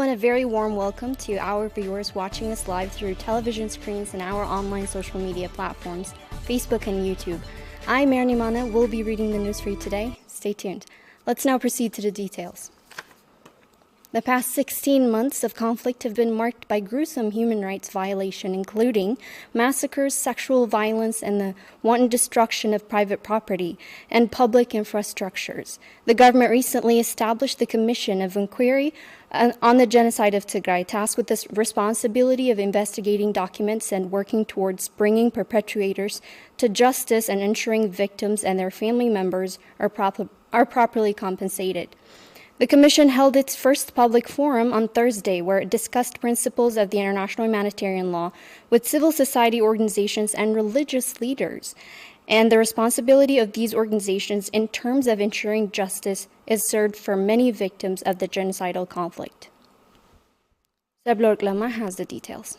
everyone a very warm welcome to our viewers watching us live through television screens and our online social media platforms, Facebook and YouTube. I, Marni Mana, will be reading the news for you today. Stay tuned. Let's now proceed to the details. The past 16 months of conflict have been marked by gruesome human rights violation, including massacres, sexual violence, and the wanton destruction of private property and public infrastructures. The government recently established the Commission of Inquiry on the Genocide of Tigray, tasked with the responsibility of investigating documents and working towards bringing perpetrators to justice and ensuring victims and their family members are properly compensated. The Commission held its first public forum on Thursday, where it discussed principles of the international humanitarian law with civil society organizations and religious leaders. And the responsibility of these organizations in terms of ensuring justice is served for many victims of the genocidal conflict. Sablork Lama has the details.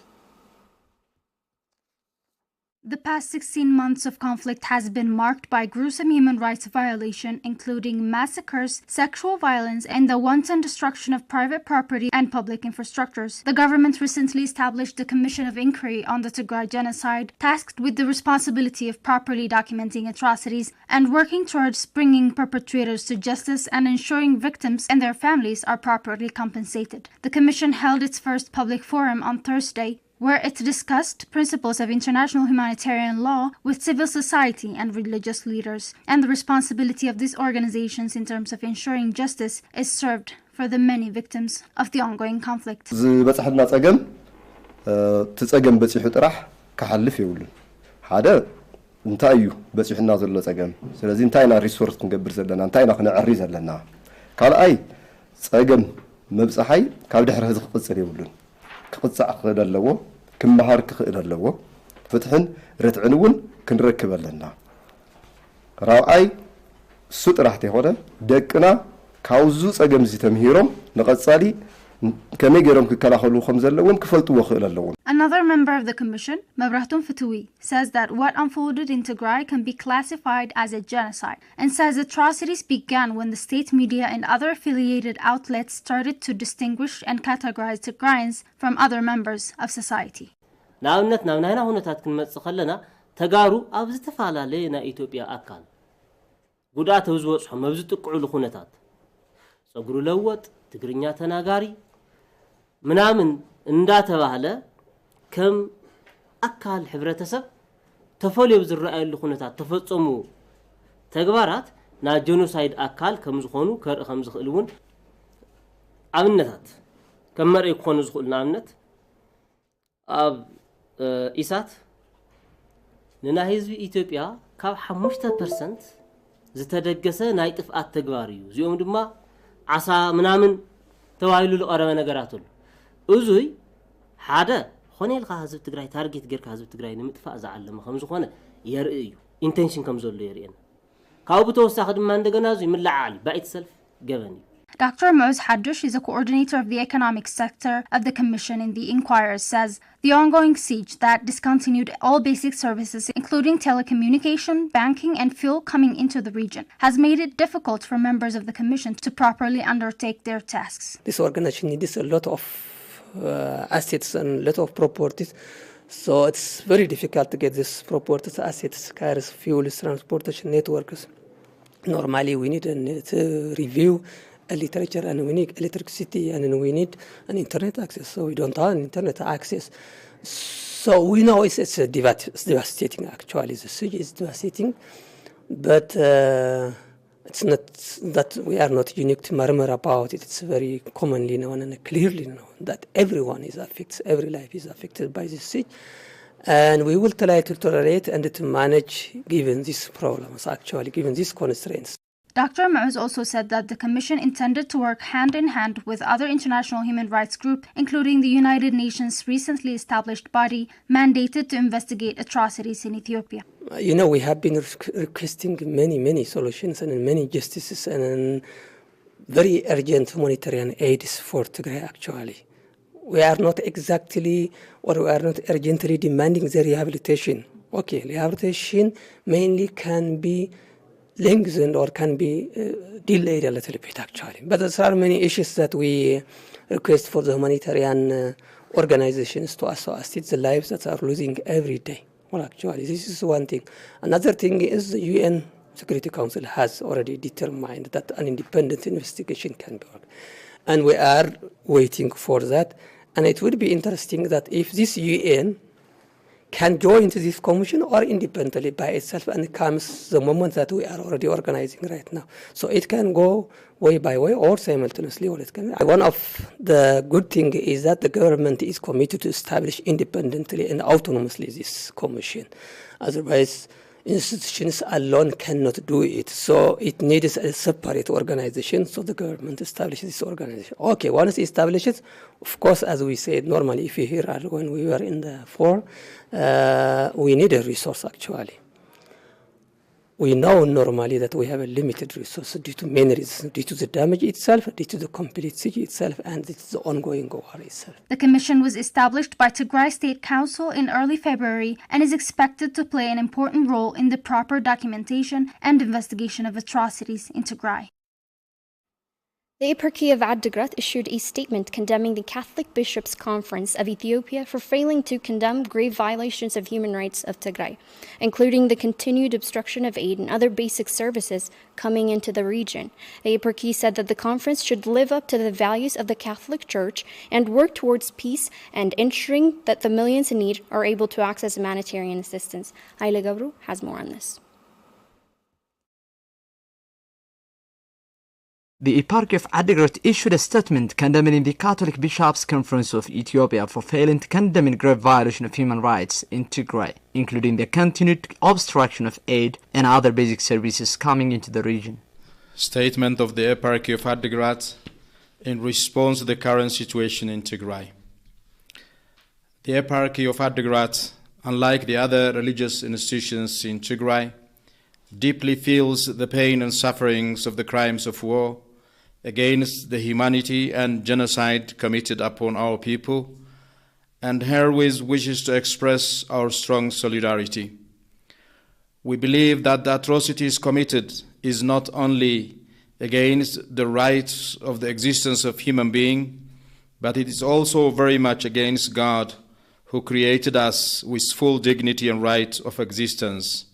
The past 16 months of conflict has been marked by gruesome human rights violation, including massacres, sexual violence, and the wanton destruction of private property and public infrastructures. The government recently established the Commission of Inquiry on the Tigray genocide, tasked with the responsibility of properly documenting atrocities and working towards bringing perpetrators to justice and ensuring victims and their families are properly compensated. The Commission held its first public forum on Thursday, where it discussed principles of international humanitarian law with civil society and religious leaders, and the responsibility of these organizations in terms of ensuring justice is served for the many victims of the ongoing conflict. ዝበፅሐና ፀገም ትፀገም በፂሑ ጥራሕ ክሓልፍ ይውልን ሓደ እንታይ እዩ በፂሕና ዘሎ ፀገም ስለዚ እንታይና ሪሶርስ ክንገብር ዘለና እንታይና ክንዕሪ ዘለና ካልኣይ ፀገም መብፅሓይ ካብ ድሕሪ ህዝቢ ክቅፅል ይውልን ክቅፅዕ ክኽእል ኣለዎ ክመሃር ክኽእል ኣለዎ ፍትሕን ርትዕን እውን ክንረክብ ኣለና ራብዓይ እሱ ጥራሕቲ ይኾነ ደቅና ካብዙ ፀገም እዚ ተምሂሮም ንቐፃሊ ከመይ ገይሮም ክከላኸሉ ከም ዘለዎም ክፈልጥዎ ክእል ኣለዎም. Another member of the commission, Mabratum Fitui, says that what unfolded in Tigray can be classified as a genocide and says atrocities began when the state media and other affiliated outlets started to distinguish and categorize Tigrayans from other members of society. ናብነት ናብናይና ሁነታት ክንመጽእ ከለና ተጋሩ ኣብ ዝተፋላለየ ናይ ኢትዮጵያ ኣካል ጉዳት ዝወጽሑ መብዝ ጥቅዑሉ ሁነታት ጸጉሩ ለወጥ ትግርኛ ተናጋሪ ምናምን እንዳተባለ ከም አካል ህብረተሰብ ተፈልዩ ዝረአየሉ ሁነታት ተፈጸሙ ተግባራት ና ጄኖሳይድ አካል ከም ዝኾኑ ከርኢ ከም ዝኽእሉን አብነታት ከም መርኢ ኮኑ ዝኽእሉን አብነት ኣብ ኢሳት ንና ህዝቢ ኢትዮጵያ ካብ 5% ዝተደገሰ ናይ ጥፍኣት ተግባር እዩ እዚኦም ድማ ዓሳ ምናምን ተዋይሉ ለቀረበ ነገራት ሁሉ እዙይ ሓደ ኾኔልካ ህዝብ ትግራይ ታርጌት ጌርካ ህዝብ ትግራይ ንምጥፋእ ዝዓለመ ከም ዝኾነ የርኢ እዩ ኢንቴንሽን ከም ዘሎ የርእየና ካብ ብተወሳኺ ድማ እንደገና እዙይ ምልዓል by itself ገበን እዩ. Dr. Moz Hadush is a coordinator of the economic sector of the Commission in the Inquirer, says the ongoing siege that discontinued all basic services, including telecommunication, banking, and fuel coming into the region, has made it difficult for members of the Commission to properly undertake their tasks. This organization needs a lot of assets and a lot of properties, so it's very difficult to get these properties, assets, cars, fuels, transportation networks. Normally, we need to review literature and we need electricity and we need an internet access, so we don't have internet access. So we know it's devastating actually. The siege is devastating, but it's not that we are not unique to murmur about it. It's very commonly known and clearly known that everyone is affected, every life is affected by this siege, and we will try to tolerate and to manage given these problems actually, given these constraints. Dr. Mauz also said that the Commission intended to work hand in hand with other international human rights groups, including the United Nations recently established body mandated to investigate atrocities in Ethiopia. You know, we have been requesting many solutions and many justices and very urgent humanitarian aids for Tigray actually. We are not exactly or we are not urgently demanding the rehabilitation. Okay, rehabilitation mainly can be lengthened or can be delayed a little bit, actually. But there are many issues that we request for the humanitarian organizations to assist the lives that are losing every day. Well, actually, this is one thing. Another thing is the UN Security Council has already determined that an independent investigation can be ordered. And we are waiting for that. And it would be interesting that if this UN can join to this commission or independently by itself, and it comes the moment that we are already organizing right now. So it can go way by way or simultaneously. Or it can. One of the good things is that the government is committed to establish independently and autonomously this commission. Otherwise, institutions alone cannot do it. So it needs a separate organization. So the government establishes this organization. Okay, once it establishes, of course, as we said, normally if you hear when we were in the forum, we need a resource actually. We know normally that we have a limited resource due to many reasons, due to the damage itself, due to the complexity itself, and it's the ongoing war itself. The commission was established by Tigray State Council in early February and is expected to play an important role in the proper documentation and investigation of atrocities in Tigray. The Eparchy of Adigrat issued a statement condemning the Catholic Bishops' Conference of Ethiopia for failing to condemn grave violations of human rights of Tigray, including the continued obstruction of aid and other basic services coming into the region. The Eparchy said that the conference should live up to the values of the Catholic Church and work towards peace and ensuring that the millions in need are able to access humanitarian assistance. Haile Gabru has more on this. The Eparchy of Adigrat issued a statement condemning the Catholic Bishops' Conference of Ethiopia for failing to condemn grave violation of human rights in Tigray, including the continued obstruction of aid and other basic services coming into the region. Statement of the Eparchy of Adigrat in response to the current situation in Tigray. The Eparchy of Adigrat, unlike the other religious institutions in Tigray, deeply feels the pain and sufferings of the crimes of war against the humanity and genocide committed upon our people, and herewith wishes to express our strong solidarity. We believe that the atrocities committed is not only against the rights of the existence of human being, but it is also very much against God, who created us with full dignity and right of existence.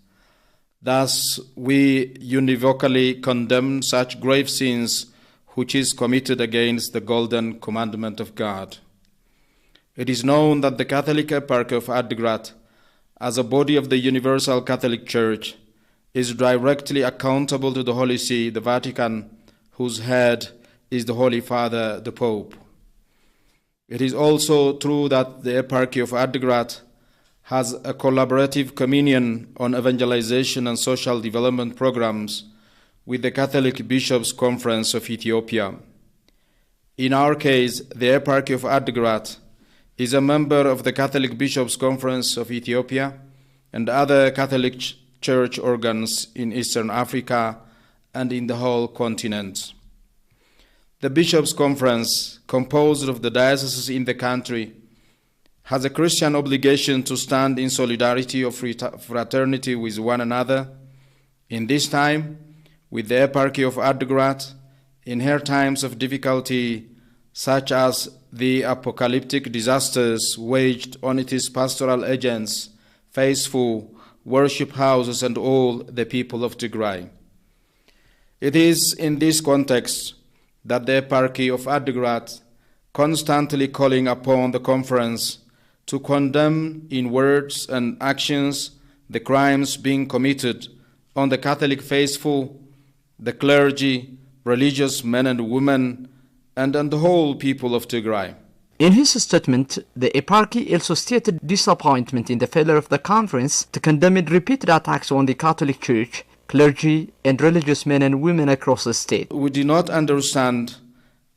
Thus, we univocally condemn such grave sins which is committed against the golden commandment of God. It is known that the Catholic Eparchy of Adigrat, as a body of the Universal Catholic Church, is directly accountable to the Holy See, the Vatican, whose head is the Holy Father, the Pope. It is also true that the Eparchy of Adigrat has a collaborative communion on evangelization and social development programs with the Catholic Bishops' Conference of Ethiopia. In our case, the Eparchy of Adigrat is a member of the Catholic Bishops' Conference of Ethiopia and other Catholic Church organs in Eastern Africa and in the whole continent. The Bishops' Conference, composed of the dioceses in the country, has a Christian obligation to stand in solidarity of fraternity with one another. In this time, with the Eparchy of Adigrat, in her times of difficulty, such as the apocalyptic disasters waged on its pastoral agents, faithful, worship houses, and all the people of Tigray. It is in this context that the Eparchy of Adigrat, constantly calling upon the conference to condemn in words and actions the crimes being committed on the Catholic faithful, the clergy, religious men and women, and on the whole people of Tigray. In his statement, the Eparchy also stated disappointment in the failure of the conference to condemn repeated attacks on the Catholic Church, clergy, and religious men and women across the state. We do not understand,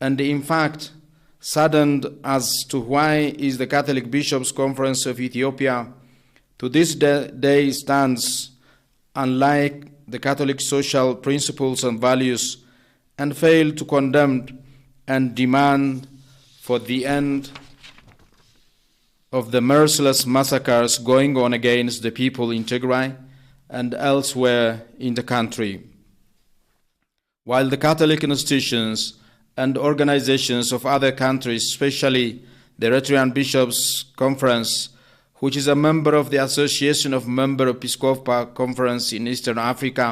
and in fact, saddened as to why is the Catholic Bishops' Conference of Ethiopia to this day stands unlike the Catholic social principles and values and fail to condemn and demand for the end of the merciless massacres going on against the people in Tigray and elsewhere in the country. while the Catholic institutions and organizations of other countries, especially the Eritrean Bishops' Conference, which is a member of the Association of Member Episcopal Conference in Eastern Africa,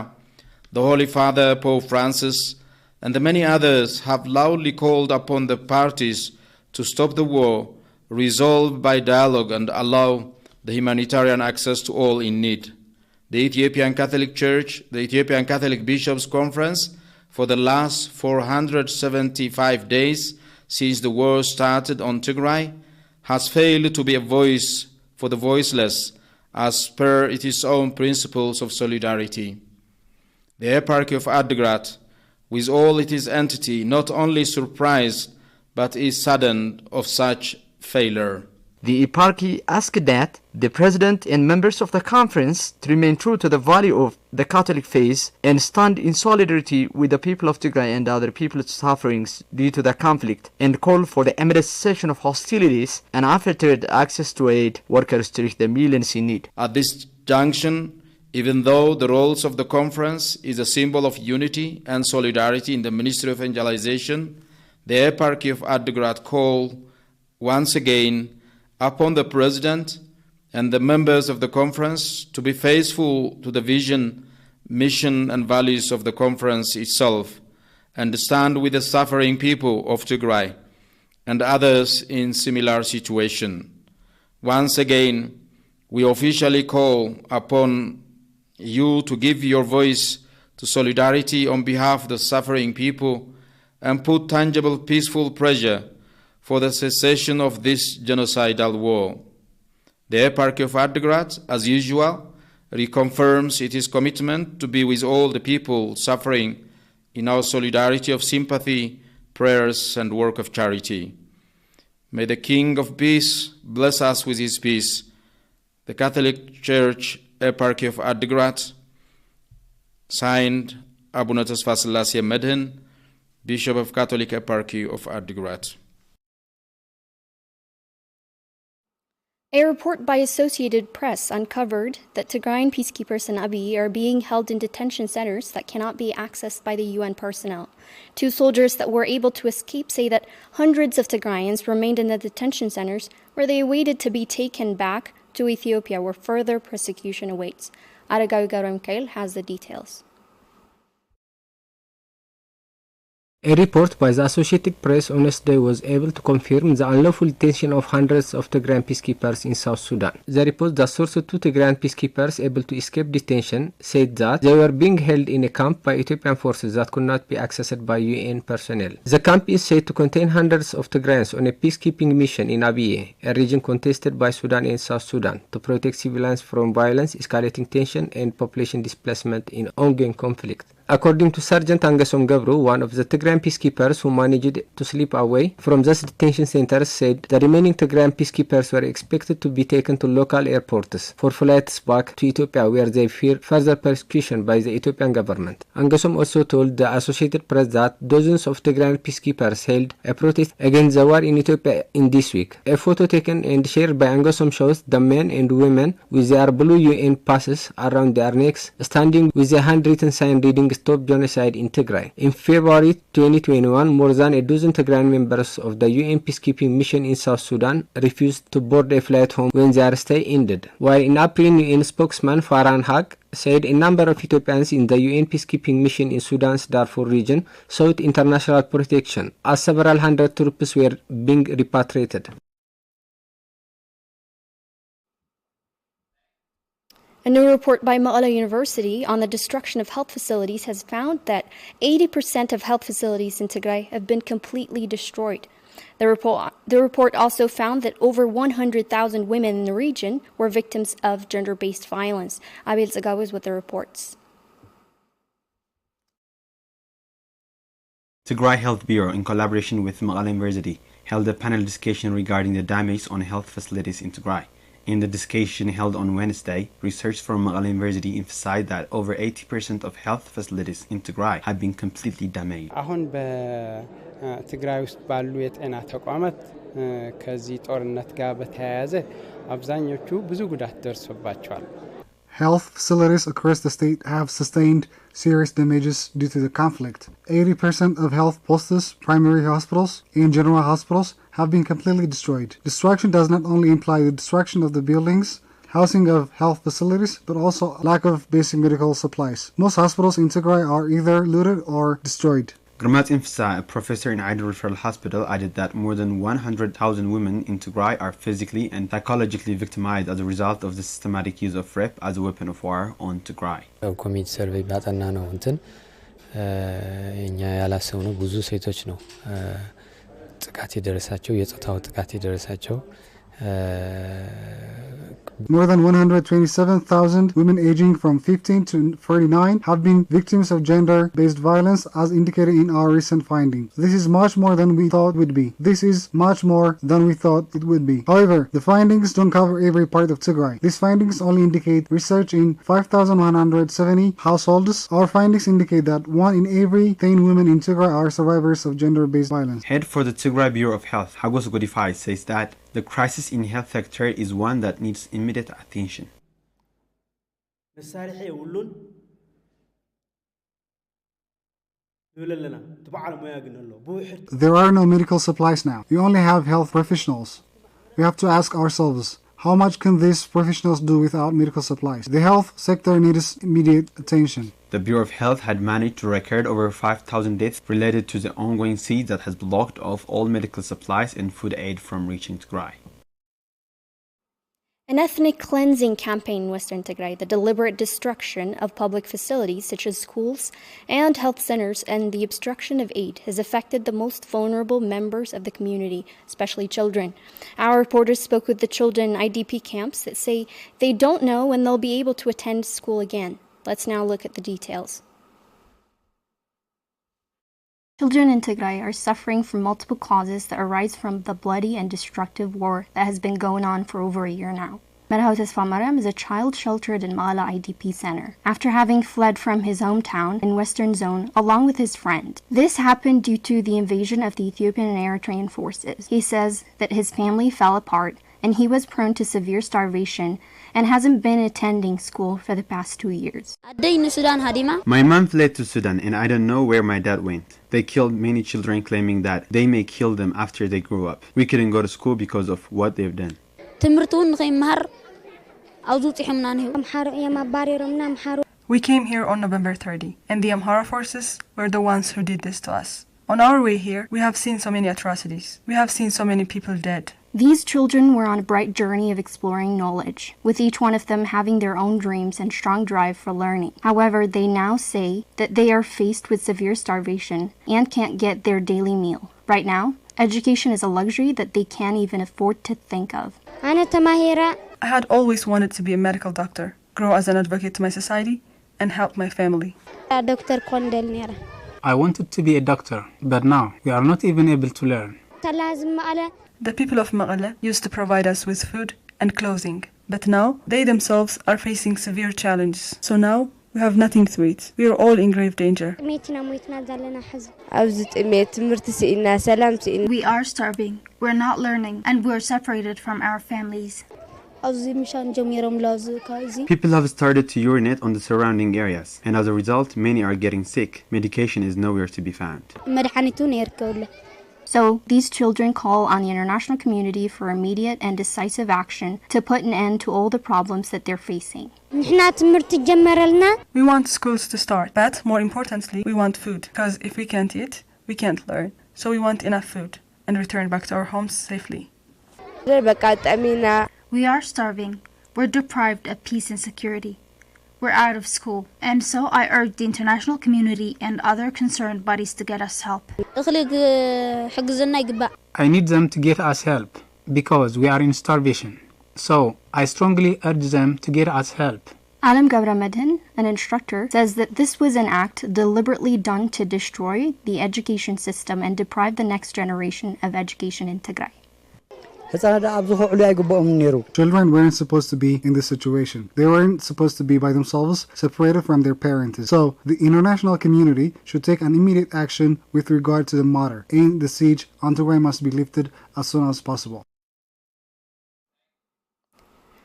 the Holy Father Pope Francis, and the many others have loudly called upon the parties to stop the war, resolve by dialogue, and allow the humanitarian access to all in need. The Ethiopian Catholic Church, the Ethiopian Catholic Bishops' Conference, for the last 475 days since the war started on Tigray, has failed to be a voice for the voiceless as per its own principles of solidarity. The Eparchy of Adigrat, with all its entity, not only surprised but is saddened of such failure. The eparchy asked that the President and members of the conference to remain true to the value of the Catholic faith and stand in solidarity with the people of Tigray and other people's sufferings due to the conflict, and call for the immediate cessation of hostilities and unfettered access to aid workers to reach the millions in need. At this junction, even though the roles of the conference is a symbol of unity and solidarity in the Ministry of Evangelization, the Eparchy of Adigrat call once again upon the President and the members of the conference to be faithful to the vision, mission, and values of the conference itself, and stand with the suffering people of Tigray and others in similar situation. Once again, we officially call upon you to give your voice to solidarity on behalf of the suffering people and put tangible, peaceful pressure for the cessation of this genocidal war. The Eparchy of Adigrat, as usual, reconfirms its commitment to be with all the people suffering in our solidarity of sympathy, prayers, and work of charity. May the King of Peace bless us with his peace. The Catholic Church Eparchy of Adigrat, signed Abuna Tesfa Selassie Medhin, Bishop of Catholic Eparchy of Adigrat. A report by Associated Press uncovered that Tigrayan peacekeepers in Abiy are being held in detention centers that cannot be accessed by the UN personnel. 2 soldiers that were able to escape say that hundreds of Tigrayans remained in the detention centers where they awaited to be taken back to Ethiopia, where further persecution awaits. Aragawi Garamkail has the details. A report by the Associated Press on Wednesday was able to confirm the unlawful detention of hundreds of Tigrayan peacekeepers in South Sudan. The report that sourced 2 Tigrayan peacekeepers able to escape detention said that they were being held in a camp by Ethiopian forces that could not be accessed by UN personnel. The camp is said to contain hundreds of Tigrayans on a peacekeeping mission in Abiy, a region contested by Sudan and South Sudan, to protect civilians from violence, escalating tension, and population displacement in ongoing conflict. According to Sergeant Angesom Gabru, one of the Tigrayan peacekeepers who managed to slip away from those detention centers, said the remaining Tigrayan peacekeepers were expected to be taken to local airports for flights back to Ethiopia, where they fear further persecution by the Ethiopian government. Angesom also told the Associated Press that dozens of Tigrayan peacekeepers held a protest against the war in Ethiopia in this week. A photo taken and shared by Angesom shows the men and women with their blue UN passes around their necks, standing with a handwritten sign reading "Stop Genocide in Tigray." In February 2021, more than a dozen Tigrayan members of the UN peacekeeping mission in South Sudan refused to board a flight home when their stay ended. While in April, UN spokesman Farhan Haq said a number of Ethiopians in the UN peacekeeping mission in Sudan's Darfur region sought international protection, as several hundred troops were being repatriated. A new report by Ma'ala University on the destruction of health facilities has found that 80% of health facilities in Tigray have been completely destroyed. The report also found that over 100,000 women in the region were victims of gender-based violence. Abil Zagawas with the reports. Tigray Health Bureau, in collaboration with Ma'ala University, held a panel discussion regarding the damage on health facilities in Tigray. In the discussion held on Wednesday, research from Ma'ala University emphasized that over 80% of health facilities in Tigray have been completely damaged. አሁን በትግራይ ውስጥ ባሉ የጤና ተቋማት ከዚህ ጦርነት ጋር በተያያዘ አብዛኞቹ ብዙ ጉዳት ደርሶባቸዋል። health facilities across the state have sustained serious damages due to the conflict. 80% of health posts, primary hospitals, and general hospitals have been completely destroyed. Destruction does not only imply the destruction of the buildings, housing of health facilities, but also lack of basic medical supplies. Most hospitals in Tigray are either looted or destroyed. Gramat Infsa, a professor in Aidar Referral Hospital, added that more than 100,000 women in Tigray are physically and psychologically victimized as a result of the systematic use of rape as a weapon of war on Tigray. ኮሚኒቲ ሰርቬይ ባጠና ነው እንትን እኛ ያላሰብነው ብዙ ሴቶች ነው ጥቃት የደረሳቸው የጾታው ጥቃት የደረሳቸው More than 127,000 women aging from 15 to 49 have been victims of gender-based violence as indicated in our recent findings. This is much more than we thought it would be. However, the findings don't cover every part of Tigray. These findings only indicate research in 5,170 households. Our findings indicate that 1 in every 10 women in Tigray are survivors of gender-based violence. Head for the Tigray Bureau of Health, Hagos Godify, says that the crisis in health sector is one that needs immediate attention. There are no medical supplies now. We only have health professionals. We have to ask ourselves, how much can these professionals do without medical supplies? The health sector needs immediate attention. The Bureau of Health had managed to record over 5,000 deaths related to the ongoing siege that has blocked off all medical supplies and food aid from reaching Tigray. An ethnic cleansing campaign in Western Tigray, the deliberate destruction of public facilities such as schools and health centers, and the obstruction of aid has affected the most vulnerable members of the community, especially children. Our reporters spoke with the children in IDP camps that say they don't know when they'll be able to attend school again. Let's now look at the details. Children in Tigray are suffering from multiple causes that arise from the bloody and destructive war that has been going on for over a year now. Merhaw Tesfa Maryam is a child sheltered in Mala IDP Center after having fled from his hometown in Western Zone along with his friend. This happened due to the invasion of the Ethiopian and Eritrean forces. He says that his family fell apart and he was prone to severe starvation and hasn't been attending school for the past 2 years. My mom fled to Sudan and I don't know where my dad went. They killed many children claiming that they may kill them after they grow up. We couldn't go to school because of what they've done. We came here on November 30 and the Amhara forces were the ones who did this to us. On our way here, we have seen so many atrocities. We have seen so many people dead. These children were on a bright journey of exploring knowledge, with each one of them having their own dreams and strong drive for learning. However, they now say that they are faced with severe starvation and can't get their daily meal. Right now, education is a luxury that they can't even afford to think of. I had always wanted to be a medical doctor, grow as an advocate to my society, and help my family. I wanted to be a doctor, but now we are not even able to learn. The people of Maqala used to provide us with food and clothing, but now they themselves are facing severe challenges. So now we have nothing to eat. We are all in grave danger. We are starving, we're not learning, and we're separated from our families. People have started to urinate on the surrounding areas, and as a result, many are getting sick. Medication is nowhere to be found. So, these children call on the international community for immediate and decisive action to put an end to all the problems that they're facing. We want schools to start, but more importantly, we want food, because if we can't eat, we can't learn. So we want enough food and return back to our homes safely. We are starving. We're deprived of peace and security. We're out of school, and so I urge the international community and other concerned bodies to get us help. I need them to get us help because we are in starvation. So I strongly urge them to get us help. Alam Gabramedhin, an instructor, says that this was an act deliberately done to destroy the education system and deprive the next generation of education in Tigray. Children weren't supposed to be in this situation. They weren't supposed to be by themselves, separated from their parents. So, the international community should take an immediate action with regard to the matter, and the siege on Tigray must be lifted as soon as possible.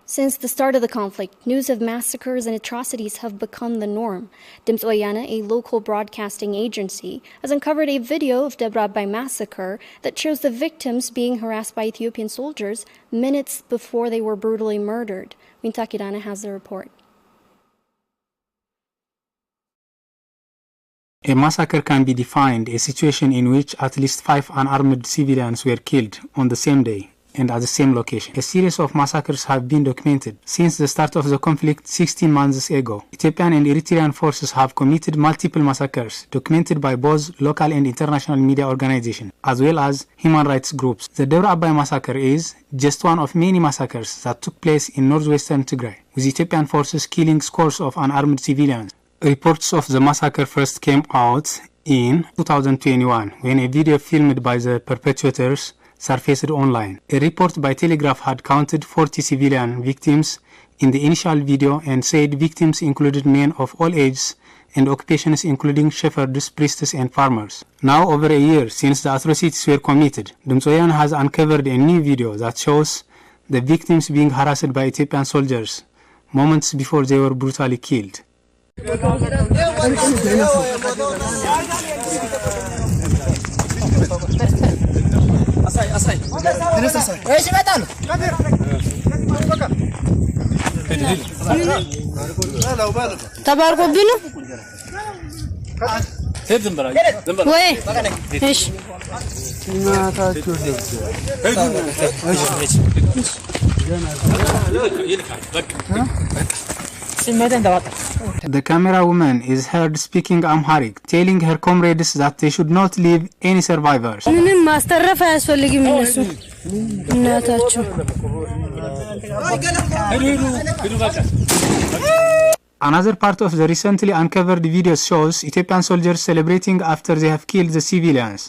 Since the start of the conflict, news of massacres and atrocities have become the norm. Dimts Oyana, a local broadcasting agency, has uncovered a video of Debrabay massacre that shows the victims being harassed by Ethiopian soldiers minutes before they were brutally murdered. Wintakidana has the report. A massacre can be defined a situation in which at least 5 unarmed civilians were killed on the same day and at the same location. A series of massacres have been documented since the start of the conflict 16 months ago. Ethiopian and Eritrean forces have committed multiple massacres documented by both local and international media organizations as well as human rights groups. The Debre Abai massacre is just one of many massacres that took place in northwestern Tigray, with Ethiopian forces killing scores of unarmed civilians. Reports of the massacre first came out in 2021 when a video filmed by the perpetrators surfaced online. A report by Telegraph had counted 40 civilian victims in the initial video and said victims included men of all ages and occupations including shepherds, priests and farmers. Now, over a year since the atrocities were committed, Dumtsoyan has uncovered a new video that shows the victims being harassed by Ethiopian soldiers moments before they were brutally killed. The camera woman is heard speaking Amharic, telling her comrades that they should not leave any survivors. Another part of the recently uncovered video shows Ethiopian soldiers celebrating after they have killed the civilians.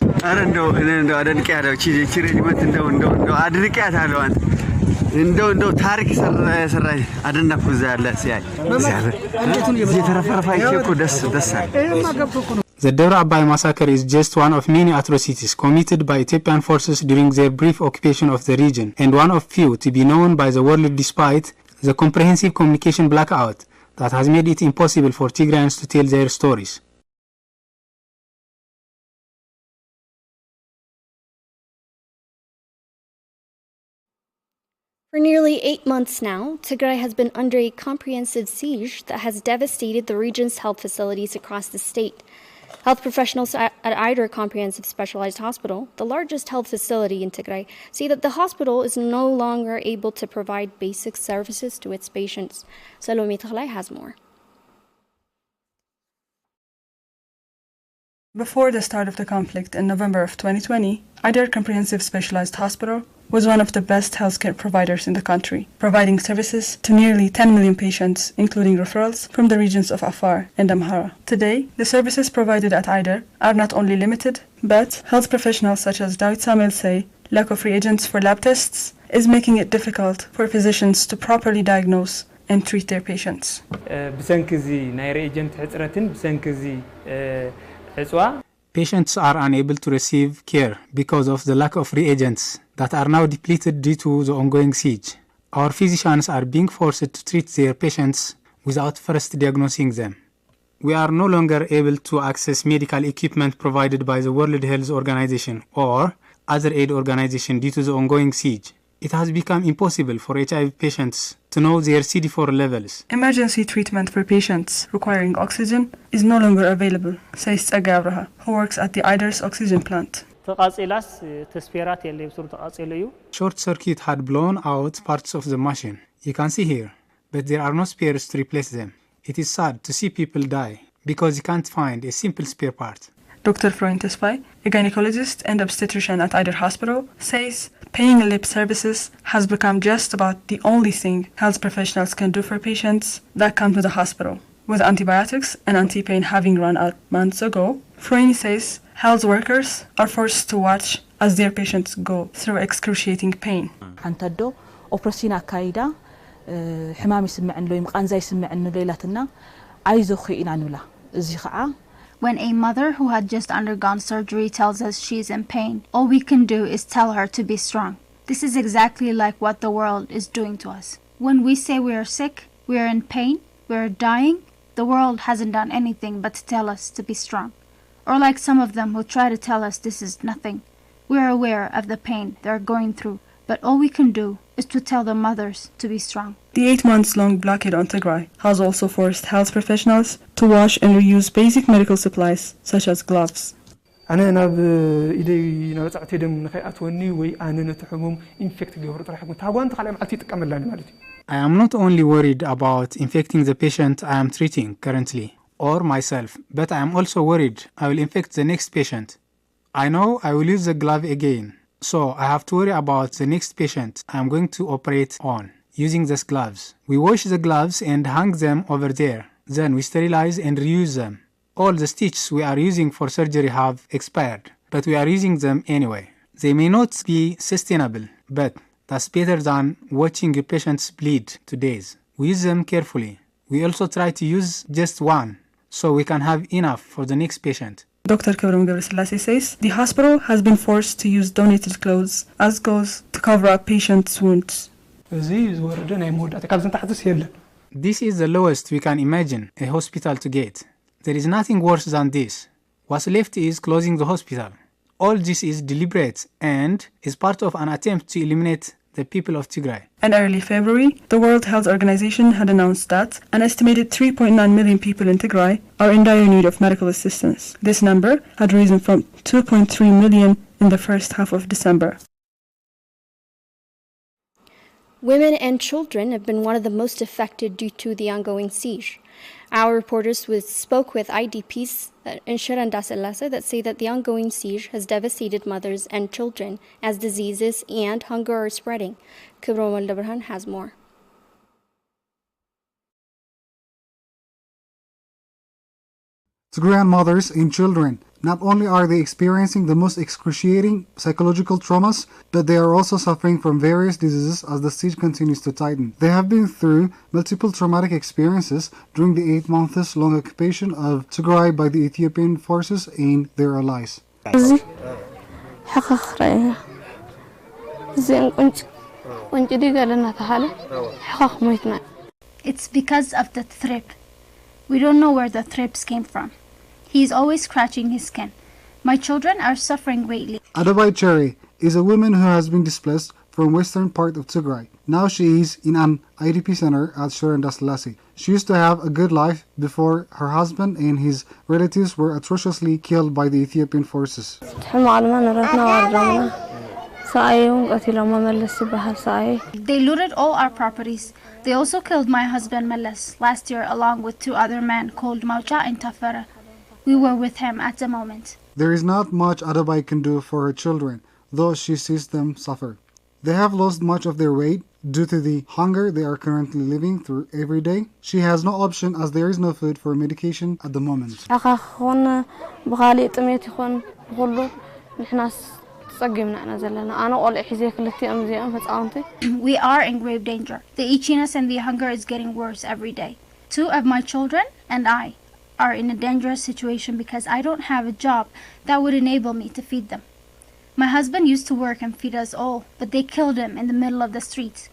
The Debre Abai massacre is just one of many atrocities committed by Ethiopian forces during their brief occupation of the region, and one of few to be known by the world despite the comprehensive communication blackout that has made it impossible for Tigrayans to tell their stories. For nearly 8 months now, Tigray has been under a comprehensive siege that has devastated the region's health facilities across the state. Health professionals at Eider Comprehensive Specialized Hospital, the largest health facility in Tigray, say that the hospital is no longer able to provide basic services to its patients. Salome Taghlai has more. Before the start of the conflict in November of 2020, Eider Comprehensive Specialized Hospital was one of the best healthcare providers in the country, providing services to nearly 10 million patients, including referrals from the regions of Afar and Amhara. Today, the services provided at Eider are not only limited, but health professionals such as David Samuel say lack of reagents for lab tests is making it difficult for physicians to properly diagnose and treat their patients. Patients are unable to receive care because of the lack of reagents that are now depleted due to the ongoing siege. Our physicians are being forced to treat their patients without first diagnosing them. We are no longer able to access medical equipment provided by the World Health Organization or other aid organizations due to the ongoing siege. It has become impossible for HIV patients to know their CD4 levels. Emergency treatment for patients requiring oxygen is no longer available, says Tsagai Abraha, who works at the Eider's oxygen plant. Short circuit had blown out parts of the machine. You can see here, but there are no spares to replace them. It is sad to see people die because you can't find a simple spare part. Dr. Florin Tesfai, a gynecologist and obstetrician at Eider Hospital, says paying lip services has become just about the only thing health professionals can do for patients that come to the hospital. With antibiotics and anti-pain having run out months ago, Florin says health workers are forced to watch as their patients go through excruciating pain. When a mother who had just undergone surgery tells us she is in pain, all we can do is tell her to be strong. This is exactly like what the world is doing to us. When we say we are sick, we are in pain, we are dying, the world hasn't done anything but to tell us to be strong. Or like some of them who try to tell us this is nothing. We are aware of the pain they are going through, but all we can do is to tell the mothers to be strong. The 8-month-long blockade on Tigray has also forced health professionals to wash and reuse basic medical supplies, such as gloves. أنا إيدي نرجعت دم نخيأتوني وأنا نتحمم infect جبرت راح يكون تاوان تخلي معتي تكمل لاني مالتي. I am not only worried about infecting the patient I am treating currently or myself, but I am also worried I will infect the next patient. I know I will use the glove again, so I have to worry about the next patient I am going to operate on using these gloves. We wash the gloves and hang them over there. Then we sterilize and reuse them. All the stitches we are using for surgery have expired, but we are using them anyway. They may not be sustainable, but that's better than watching your patients bleed to days. We use them carefully. We also try to use just one, so we can have enough for the next patient. Dr. Kibram Gabriselasi says the hospital has been forced to use donated clothes as gauze to cover up patients' wounds. This is the lowest we can imagine a hospital to get. There is nothing worse than this. What's left is closing the hospital. All this is deliberate and is part of an attempt to eliminate the people of Tigray. In early February, the World Health Organization had announced that an estimated 3.9 million people in Tigray are in dire need of medical assistance. This number had risen from 2.3 million in the first half of December. Women and children have been one of the most affected due to the ongoing siege. Our reporters spoke with IDPs in Shirandasselase that say that the ongoing siege has devastated mothers and children as diseases and hunger are spreading. Kibrom Al-Dabrahan has more. Tigrayan mothers and children, not only are they experiencing the most excruciating psychological traumas, but they are also suffering from various diseases as the siege continues to tighten. They have been through multiple traumatic experiences during the 8 months long occupation of Tigray by the Ethiopian forces and their allies. It's because of the thrip. We don't know where the thrips came from. He is always scratching his skin. My children are suffering greatly. Adabai Cherry is a woman who has been displaced from western part of Tigray. Now she is in an IDP center at Shirandasselase. She used to have a good life before her husband and his relatives were atrociously killed by the Ethiopian forces. They looted all our properties. They also killed my husband Meles last year along with 2 other men called Maucha and Tafara. We were with him at the moment. There is not much Adabai can do for her children, though she sees them suffer. They have lost much of their weight due to the hunger they are currently living through every day. She has no option as there is no food for medication at the moment. We are in grave danger. The itchiness and the hunger is getting worse every day. 2 of my children and I are in a dangerous situation because I don't have a job that would enable me to feed them. My husband used to work and feed us all, but they killed him in the middle of the street.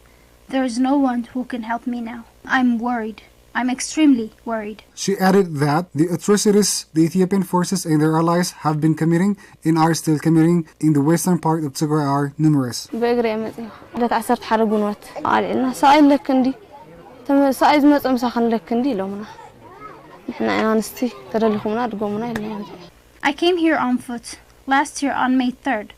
There is no one who can help me now. I'm worried. I'm extremely worried. She added that the atrocities the Ethiopian forces and their allies have been committing and are still committing in the western part of Tigray are numerous. I came here on foot last year on May 3rd.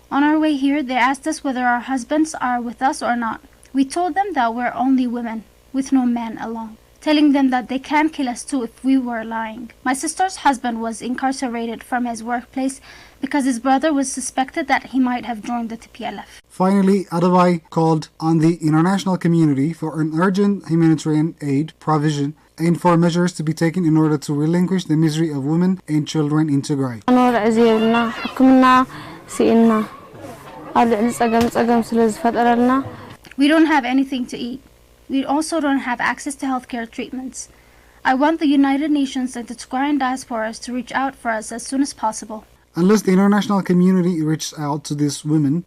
On our way here, they asked us whether our husbands are with us or not. We told them that we're only women with no men along, telling them that they can kill us too if we were lying. My sister's husband was incarcerated from his workplace because his brother was suspected that he might have joined the TPLF. Finally, Adabai called on the international community for an urgent humanitarian aid provision and for measures to be taken in order to relinquish the misery of women and children in Tigray. We don't have anything to eat. We also don't have access to healthcare treatments. I want the United Nations and the Tigrayan diasporas to reach out for us as soon as possible. Unless the international community reaches out to these women